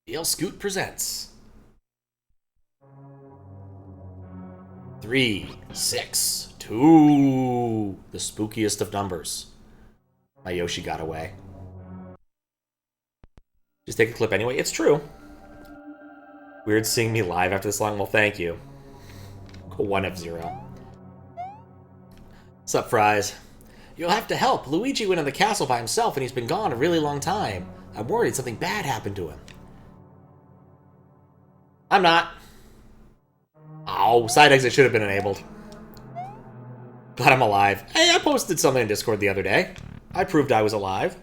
VLSkoot presents 3, 6, 2. The spookiest of numbers. My Yoshi got away. Just take a clip anyway. It's true. Weird seeing me live after this long. Well, thank you. Go 1F0. Sup, Fries? You'll have to help. Luigi went in the castle by himself and he's been gone a really long time. I'm worried something bad happened to him. I'm not. Oh, side exit should have been enabled. Glad I'm alive. Hey, I posted something in Discord the other day. I proved I was alive.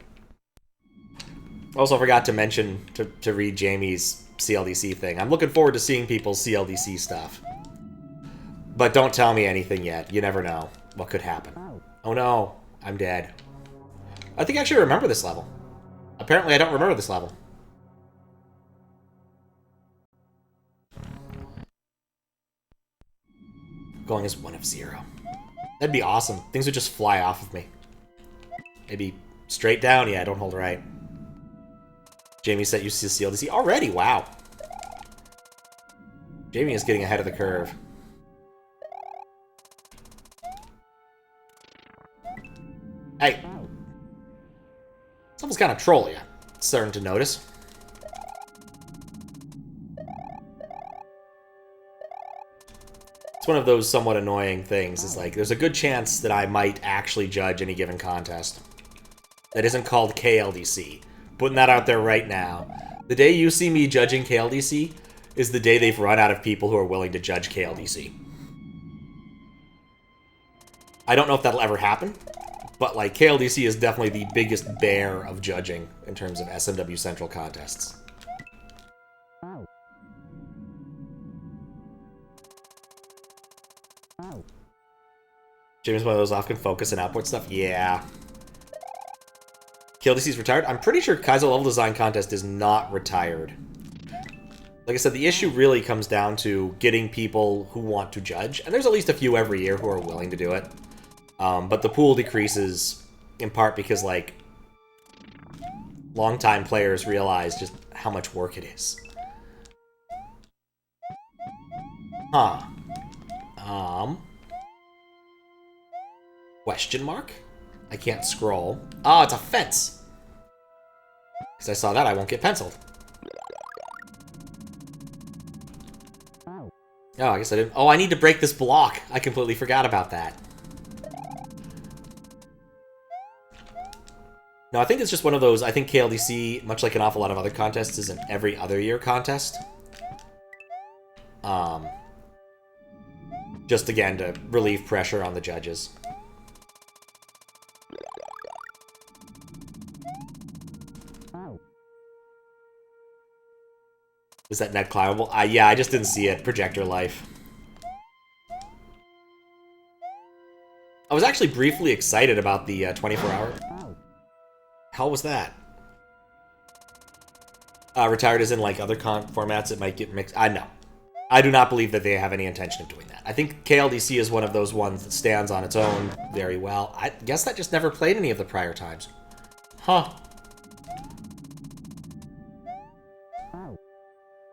Also forgot to mention to read Jamie's CLDC thing. I'm looking forward to seeing people's CLDC stuff. But don't tell me anything yet. You never know what could happen. Oh no, I'm dead. I think I actually remember this level. Apparently I don't remember this level. Going as 1F0. That'd be awesome. Things would just fly off of me. Maybe straight down. Yeah, don't hold right. Jamie set you to CLDC already. Wow. Jamie is getting ahead of the curve. Hey. It's almost kind of trolly. Starting to notice. It's one of those somewhat annoying things. Is like, there's a good chance that I might actually judge any given contest that isn't called KLDC. Putting that out there right now. The day you see me judging KLDC is the day they've run out of people who are willing to judge KLDC. I don't know if that'll ever happen, but like KLDC is definitely the biggest bear of judging in terms of smwcentral contests. Jamie's one of those often focus and output stuff. Yeah. KLDC's retired? I'm pretty sure Kaizo Level Design Contest is not retired. Like I said, the issue really comes down to getting people who want to judge. And there's at least a few every year who are willing to do it. But the pool decreases in part because, like, longtime players realize just how much work it is. Huh. Question mark? I can't scroll. Oh, it's a fence! Because I saw that, I won't get penciled. Oh, I guess I didn't. Oh, I need to break this block. I completely forgot about that. No, I think it's just one of those. I think KLDC, much like an awful lot of other contests, is an every other year contest. Just again to relieve pressure on the judges. Is that net climbable? Yeah, I just didn't see it. Projector life. I was actually briefly excited about the 24-hour. How was that? Retired is in like other formats. It might get mixed. I know. I do not believe that they have any intention of doing that. I think KLDC is one of those ones that stands on its own very well. I guess that just never played any of the prior times. Huh.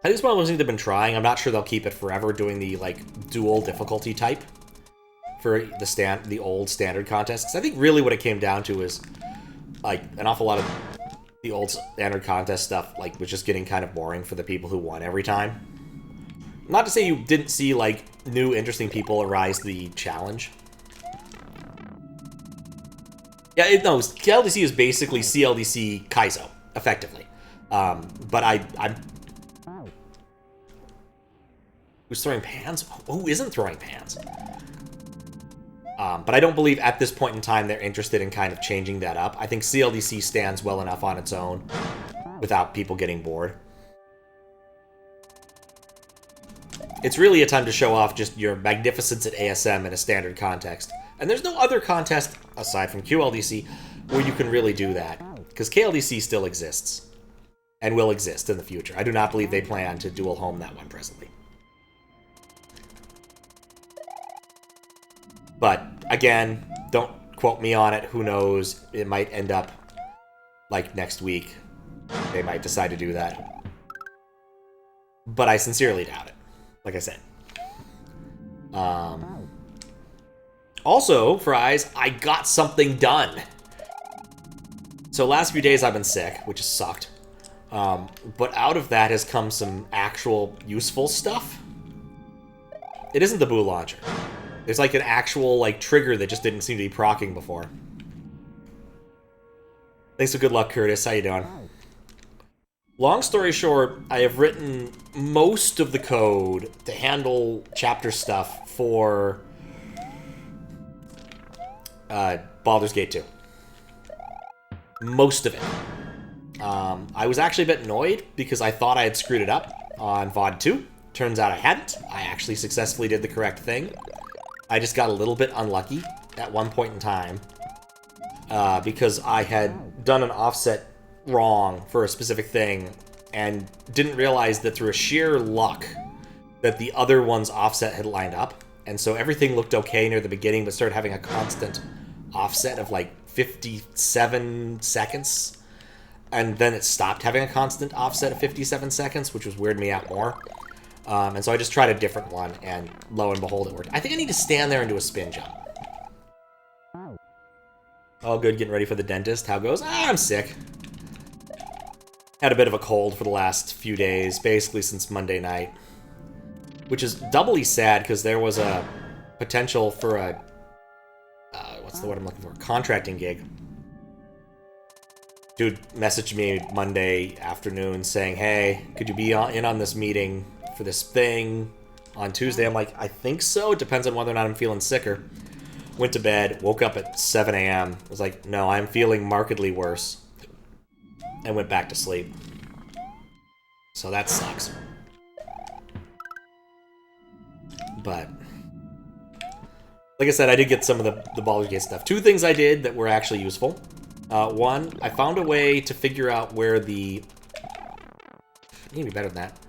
I think it's one of those things they've been trying. I'm not sure they'll keep it forever, doing the like dual difficulty type for the old standard contests. I think really what it came down to is like an awful lot of the old standard contest stuff like was just getting kind of boring for the people who won every time. Not to say you didn't see like new interesting people arise to the challenge. Yeah, no, KLDC is basically CLDC Kaizo, effectively. But I'm who's throwing pans? Who isn't throwing pans? But I don't believe at this point in time they're interested in kind of changing that up. I think CLDC stands well enough on its own without people getting bored. It's really a time to show off just your magnificence at ASM in a standard context. And there's no other contest, aside from QLDC, where you can really do that. Because KLDC still exists. And will exist in the future. I do not believe they plan to dual home that one presently. But, again, don't quote me on it. Who knows? It might end up, like, next week. They might decide to do that. but I sincerely doubt it, like I said. Also, Fries, I got something done. So last few days I've been sick, which has sucked. But out of that has come some actual useful stuff. It isn't the Boo Launcher. There's like an actual like trigger that just didn't seem to be proccing before. Thanks for good luck, Curtis. How you doing? Long story short, I have written most of the code to handle chapter stuff for Baldur's Gate 2. Most of it. I was actually a bit annoyed because I thought I had screwed it up on VOD 2. Turns out I hadn't. I actually successfully did the correct thing. I just got a little bit unlucky at one point in time because I had done an offset wrong for a specific thing and didn't realize that through a sheer luck that the other one's offset had lined up. And so everything looked okay near the beginning, but started having a constant offset of like 57 seconds. And then it stopped having a constant offset of 57 seconds, which was weirding me out more. And so I just tried a different one, and lo and behold, it worked. I think I need to stand there and do a spin jump. All good, getting ready for the dentist. How goes? I'm sick. Had a bit of a cold for the last few days, basically since Monday night. Which is doubly sad, because there was a potential for a... what's the word I'm looking for? Contracting gig. Dude messaged me Monday afternoon saying, hey, could you be in on this meeting for this thing on Tuesday? I'm like, I think so. It depends on whether or not I'm feeling sicker. Went to bed, woke up at 7 a.m. Was like, no, I'm feeling markedly worse. And went back to sleep. So that sucks. But, like I said, I did get some of the Baldur's Gate stuff. Two things I did that were actually useful. One, I found a way to figure out where the... I need to be better than that.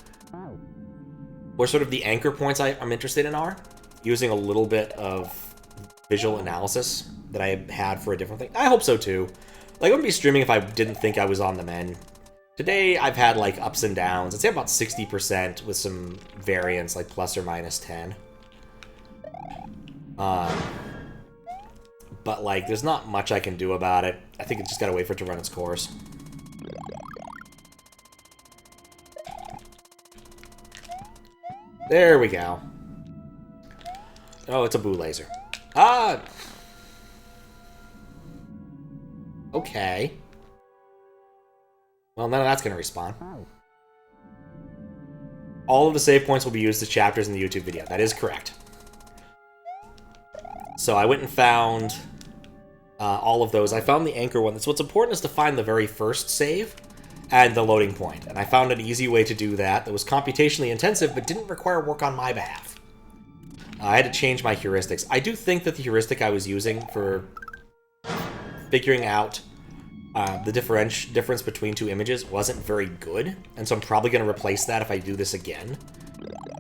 Where sort of the anchor points I'm interested in are. Using a little bit of visual analysis that I had for a different thing. I hope so too. Like, I wouldn't be streaming if I didn't think I was on the mend. Today, I've had, like, ups and downs. I'd say about 60% with some variance, like plus or minus 10. But, like, there's not much I can do about it. I think it's just gotta wait for it to run its course. There we go. Oh, it's a Boo laser. Ah! Okay. Well, none of that's gonna respawn. All of the save points will be used as chapters in the YouTube video. That is correct. So I went and found all of those. I found the anchor one. So what's important is to find the very first save and the loading point. And I found an easy way to do that was computationally intensive, but didn't require work on my behalf. I had to change my heuristics. I do think that the heuristic I was using for figuring out the difference between two images wasn't very good, and so I'm probably going to replace that if I do this again.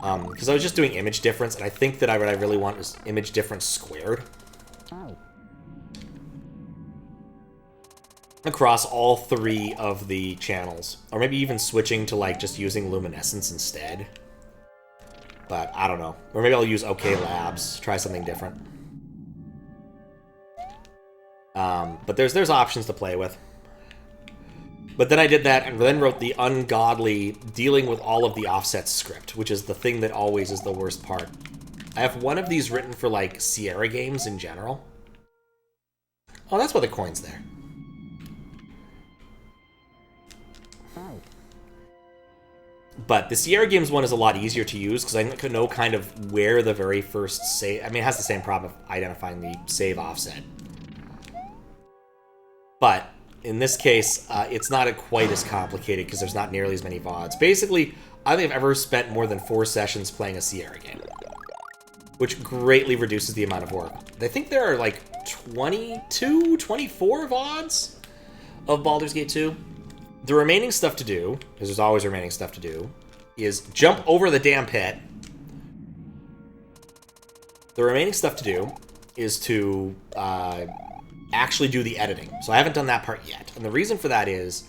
Because I was just doing image difference, and I think that what I really want is image difference squared. Across all three of the channels. Or maybe even switching to, like, just using luminescence instead. But, I don't know. Or maybe I'll use OK Labs, try something different. But there's options to play with. But then I did that and then wrote the ungodly dealing with all of the offsets script, which is the thing that always is the worst part. I have one of these written for, like, Sierra games in general. Oh, that's why the coin's there. But the Sierra Games one is a lot easier to use because I know kind of where the very first save... I mean, it has the same problem of identifying the save offset. But in this case, it's not quite as complicated because there's not nearly as many VODs. Basically, I don't think I've ever spent more than 4 sessions playing a Sierra game, which greatly reduces the amount of work. I think there are like 22, 24 VODs of Baldur's Gate 2. The remaining stuff to do, because there's always remaining stuff to do, is jump over the damn pit. The remaining stuff to do is to actually do the editing. So I haven't done that part yet. And the reason for that is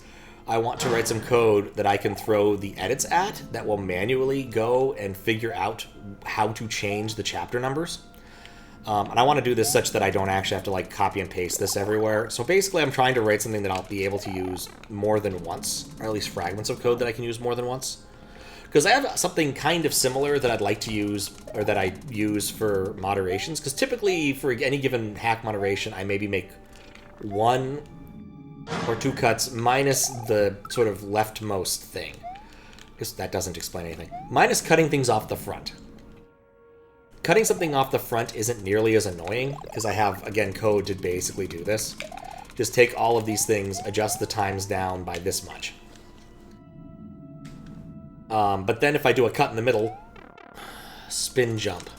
I want to write some code that I can throw the edits at that will manually go and figure out how to change the chapter numbers. And I want to do this such that I don't actually have to like copy and paste this everywhere. So basically I'm trying to write something that I'll be able to use more than once, or at least fragments of code that I can use more than once. Because I have something kind of similar that I'd like to use, or that I use for moderations. Because typically for any given hack moderation, I maybe make 1 or 2 cuts minus the sort of leftmost thing. Because that doesn't explain anything. Minus cutting things off the front. Cutting something off the front isn't nearly as annoying, because I have, again, code to basically do this. Just take all of these things, adjust the times down by this much. But then if I do a cut in the middle, spin jump,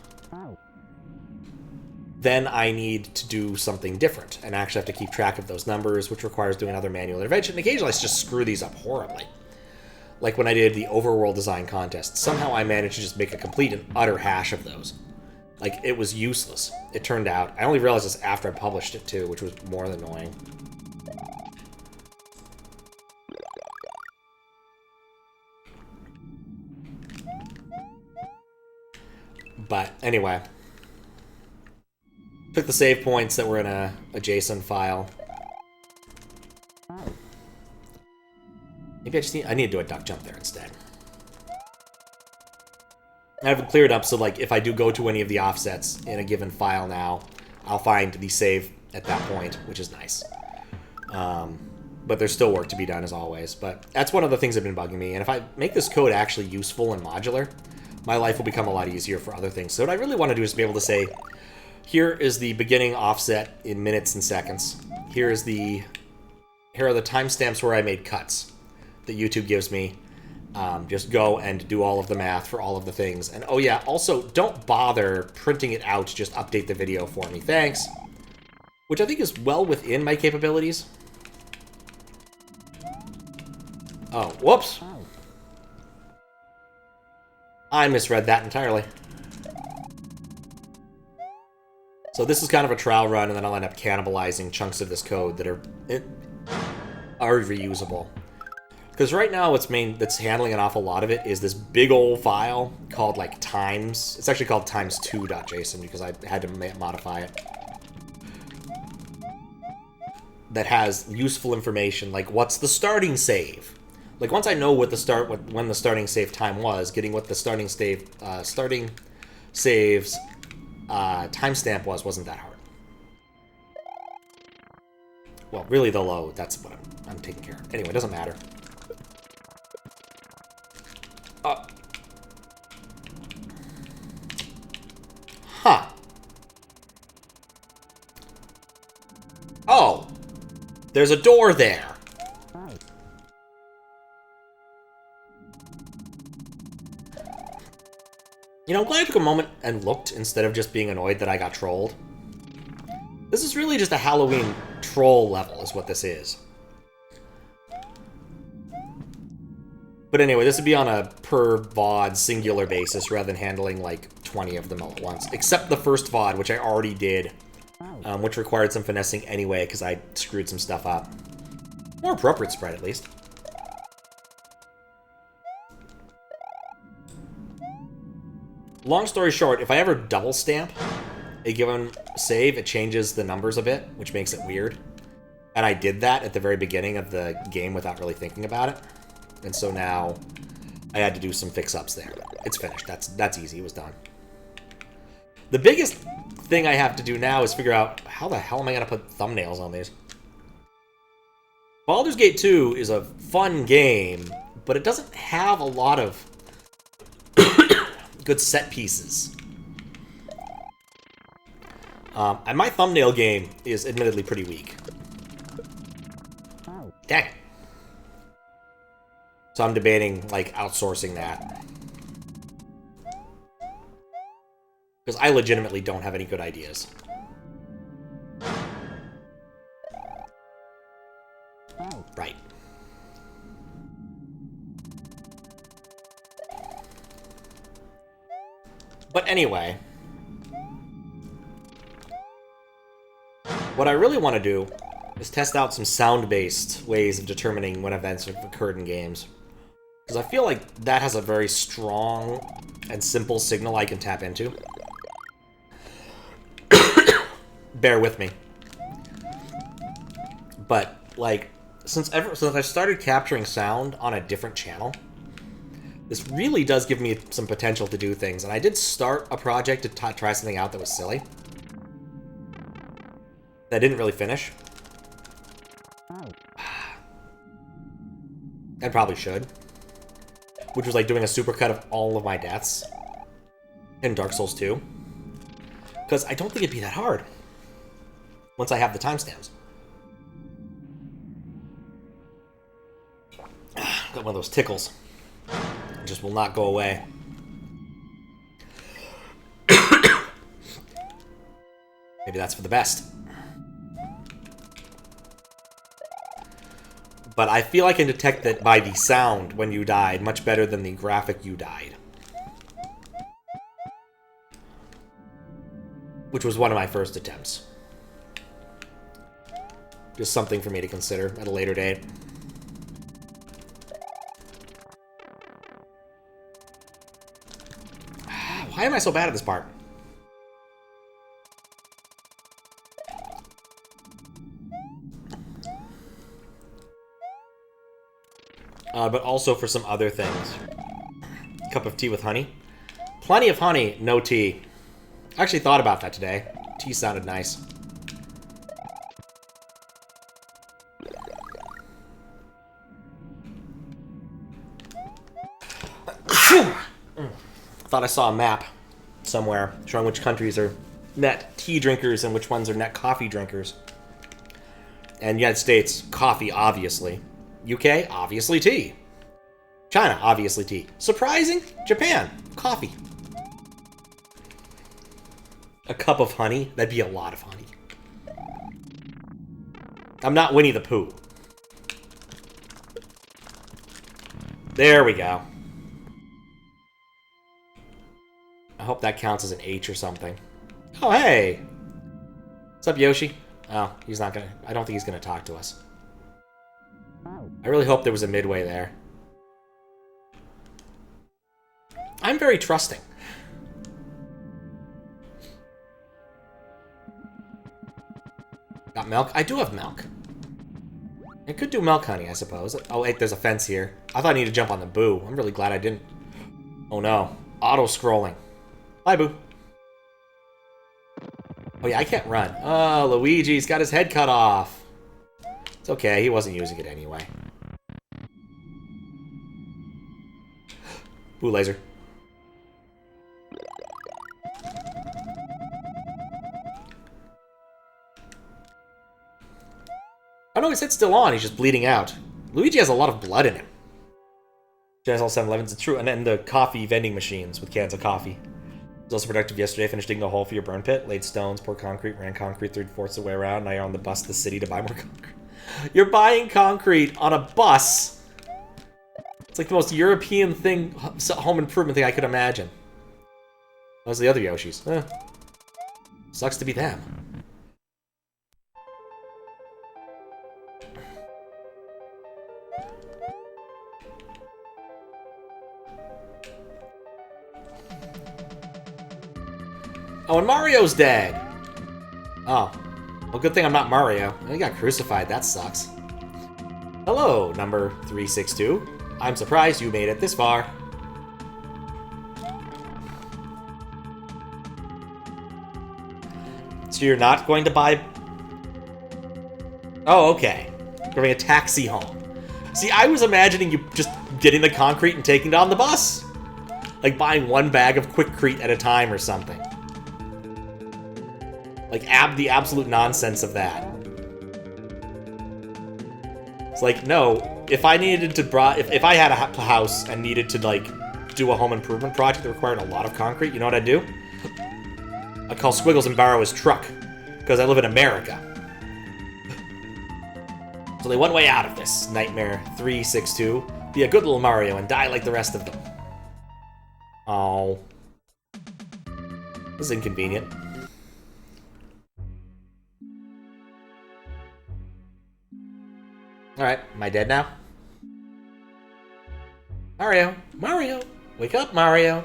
then I need to do something different, and actually have to keep track of those numbers, which requires doing another manual intervention. And occasionally I just screw these up horribly. Like when I did the overworld design contest, somehow I managed to just make a complete and utter hash of those. Like, it was useless, it turned out. I only realized this after I published it, too, which was more annoying. But, anyway. Took the save points that were in a JSON file. Maybe I need to do a duck jump there instead. I have it cleared up so, like, if I do go to any of the offsets in a given file now, I'll find the save at that point, which is nice. But there's still work to be done, as always. But that's one of the things that have been bugging me. And if I make this code actually useful and modular, my life will become a lot easier for other things. So what I really want to do is be able to say, here is the beginning offset in minutes and seconds. Here are the timestamps where I made cuts that YouTube gives me. Just go and do all of the math for all of the things. And oh yeah, also, don't bother printing it out, just update the video for me. Thanks. Which I think is well within my capabilities. Oh, whoops. I misread that entirely. So this is kind of a trial run, and then I'll end up cannibalizing chunks of this code that are reusable. Because right now that's handling an awful lot of it is this big old file called, like, times. It's actually called times2.json because I had to modify it. That has useful information, like what's the starting save? Like, once I know when the starting save time was, getting what the starting save's timestamp wasn't that hard. Well, really the load, that's what I'm taking care of. Anyway, it doesn't matter. Huh. Oh. There's a door there. You know, I'm glad I took a moment and looked instead of just being annoyed that I got trolled. This is really just a Halloween troll level is what this is. But anyway, this would be on a per VOD singular basis rather than handling like 20 of them all at once. Except the first VOD, which I already did, which required some finessing anyway because I screwed some stuff up. More appropriate spread, at least. Long story short, if I ever double stamp a given save, it changes the numbers a bit, which makes it weird. And I did that at the very beginning of the game without really thinking about it. And so now I had to do some fix-ups there. It's finished. That's easy. It was done. The biggest thing I have to do now is figure out how the hell am I going to put thumbnails on these. Baldur's Gate 2 is a fun game, but it doesn't have a lot of good set pieces. And my thumbnail game is admittedly pretty weak. Dang it. So I'm debating, like, outsourcing that. Because I legitimately don't have any good ideas. Right. But anyway, what I really want to do is test out some sound-based ways of determining when events have occurred in games. Because I feel like that has a very strong and simple signal I can tap into. Bear with me. But, like, since I started capturing sound on a different channel, this really does give me some potential to do things. And I did start a project to try something out that was silly. That I didn't really finish. And probably should. Which was like doing a supercut of all of my deaths in Dark Souls 2. Because I don't think it'd be that hard once I have the timestamps. Got one of those tickles. It just will not go away. Maybe that's for the best. But I feel I can detect that by the sound when you died much better than the graphic you died. Which was one of my first attempts. Just something for me to consider at a later date. Why am I so bad at this part? But also for some other things. Cup of tea with honey. Plenty of honey, no tea. I actually thought about that today. Tea sounded nice. Thought I saw a map somewhere showing which countries are net tea drinkers and which ones are net coffee drinkers. And United States, coffee, obviously. UK, obviously tea. China, obviously tea. Surprising? Japan, coffee. A cup of honey? That'd be a lot of honey. I'm not Winnie the Pooh. There we go. I hope that counts as an H or something. Oh, hey! What's up, Yoshi? Oh, he's not gonna... I don't think he's gonna talk to us. I really hope there was a midway there. I'm very trusting. Got milk? I do have milk. I could do milk honey, I suppose. Oh, wait, there's a fence here. I thought I needed to jump on the boo. I'm really glad I didn't. Oh, no. Auto-scrolling. Bye, boo. Oh, yeah, I can't run. Oh, Luigi's got his head cut off. It's okay. He wasn't using it anyway. Boo laser. Oh, no, his head's still on. He's just bleeding out. Luigi has a lot of blood in him. Jazz all 7-Elevens, it's true. And then the coffee vending machines with cans of coffee. Was also productive yesterday. Finished digging a hole for your burn pit. Laid stones, poured concrete, ran concrete 3/4 of the way around. Now you're on the bus to the city to buy more concrete. You're buying concrete on a bus? It's like the most European thing, home improvement thing I could imagine. Those are the other Yoshis. Sucks to be them. Oh, and Mario's dead! Oh. Well, good thing I'm not Mario. He got crucified, that sucks. Hello, number 362. I'm surprised you made it this far. So you're not going to buy... Oh, okay. You're going a taxi home. See, I was imagining you just getting the concrete and taking it on the bus. Like buying one bag of Quickcrete at a time or something. Like, the absolute nonsense of that. It's like, no, if I needed to... If I had a house and needed to, like, do a home improvement project that required a lot of concrete, you know what I'd do? I'd call Squiggles and borrow his truck. Because I live in America. So they one way out of this. Nightmare 362. Be a good little Mario and die like the rest of them. Oh. This is inconvenient. Alright, am I dead now? Mario! Mario! Wake up, Mario!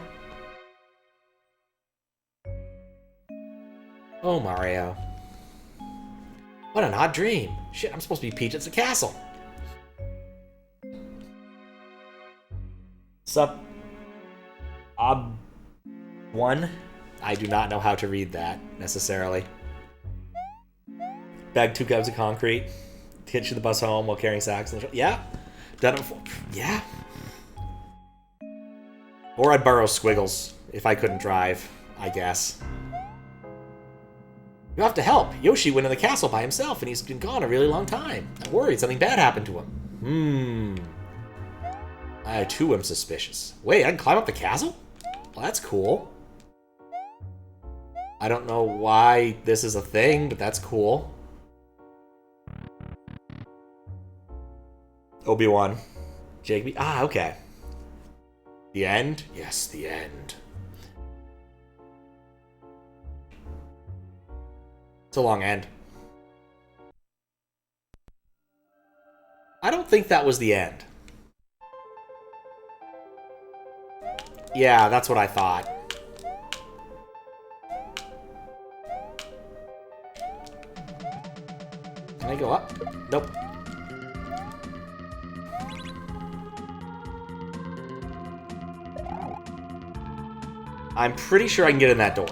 Oh, Mario. What an odd dream. Shit, I'm supposed to be Peach at the castle. Sup? One? I do not know how to read that, necessarily. Bag 2 cups of concrete. Hitch the bus home while carrying sacks. Yeah. Done it before. Yeah. Or I'd borrow Squiggles if I couldn't drive, I guess. You have to help. Yoshi went in the castle by himself, and he's been gone a really long time. I'm worried something bad happened to him. I, too, am suspicious. Wait, I can climb up the castle? Well, that's cool. I don't know why this is a thing, but that's cool. Obi-Wan. Jake. Ah, okay. The end? Yes, the end. It's a long end. I don't think that was the end. Yeah, that's what I thought. Can I go up? Nope. I'm pretty sure I can get in that door.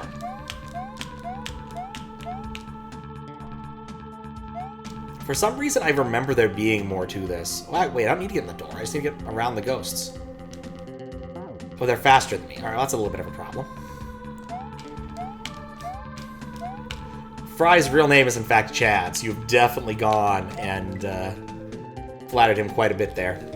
For some reason, I remember there being more to this. Wait, I don't need to get in the door. I just need to get around the ghosts. Oh, they're faster than me. Alright, well, that's a little bit of a problem. Fry's real name is, in fact, Chad, so you've definitely gone and flattered him quite a bit there.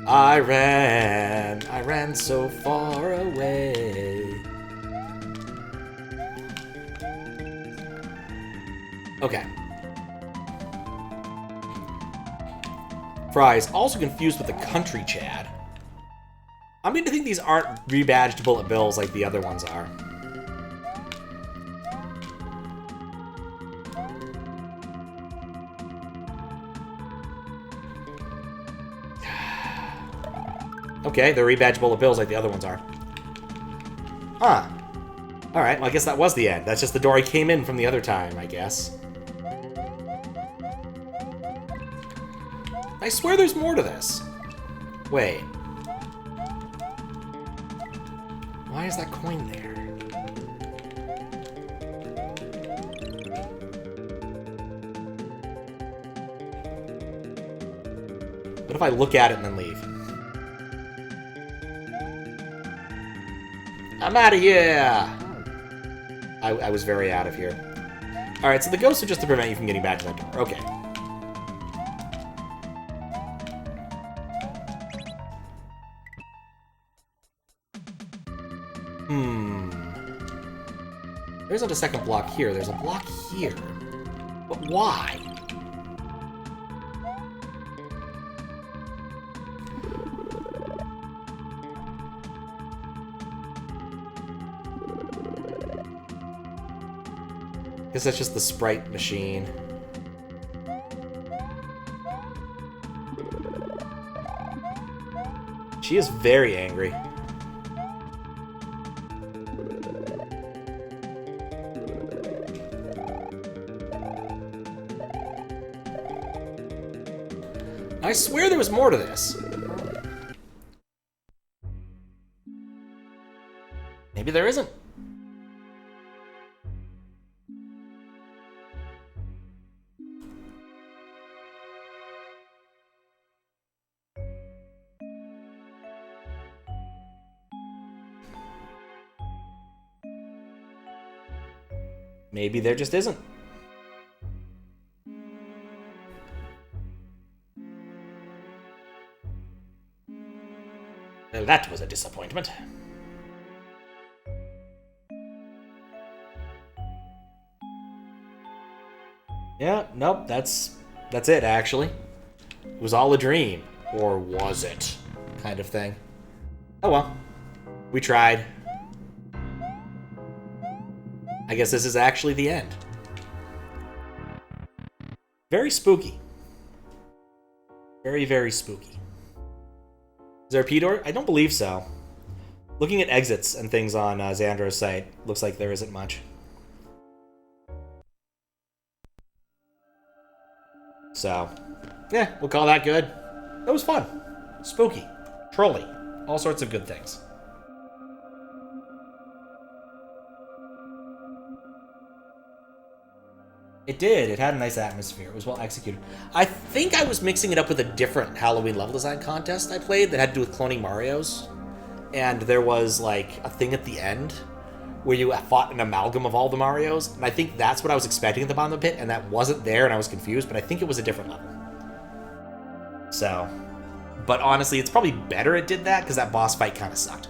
I ran so far away. Okay. Fry is also confused with the country Chad. I'm going to think these aren't rebadged bullet bills like the other ones are. Okay, they're rebadged bullet bills like the other ones are. Huh. Alright, well I guess that was the end. That's just the door I came in from the other time, I guess. I swear there's more to this. Wait. Why is that coin there? What if I look at it and then leave? I'm out of here! I was very out of here. Alright, so the ghosts are just to prevent you from getting back to that door. Okay. There isn't a second block here. There's a block here. But why? Guess that's just the sprite machine. She is very angry. I swear there was more to this. Maybe there isn't. Maybe there just isn't. Well, that was a disappointment. Yeah, nope, that's it, actually. It was all a dream. Or was it? Kind of thing. Oh well. We tried. I guess this is actually the end. Very spooky. Very, very spooky. Is there a P-door? I don't believe so. Looking at exits and things on Xandro's site, looks like there isn't much. So, yeah, we'll call that good. That was fun. Spooky. Trolly. All sorts of good things. It did. It had a nice atmosphere. It was well executed. I think I was mixing it up with a different Halloween level design contest I played that had to do with cloning Marios. And there was, like, a thing at the end where you fought an amalgam of all the Marios. And I think that's what I was expecting at the bottom of the pit, and that wasn't there, and I was confused, but I think it was a different level. So, but honestly, it's probably better it did that, because that boss fight kind of sucked.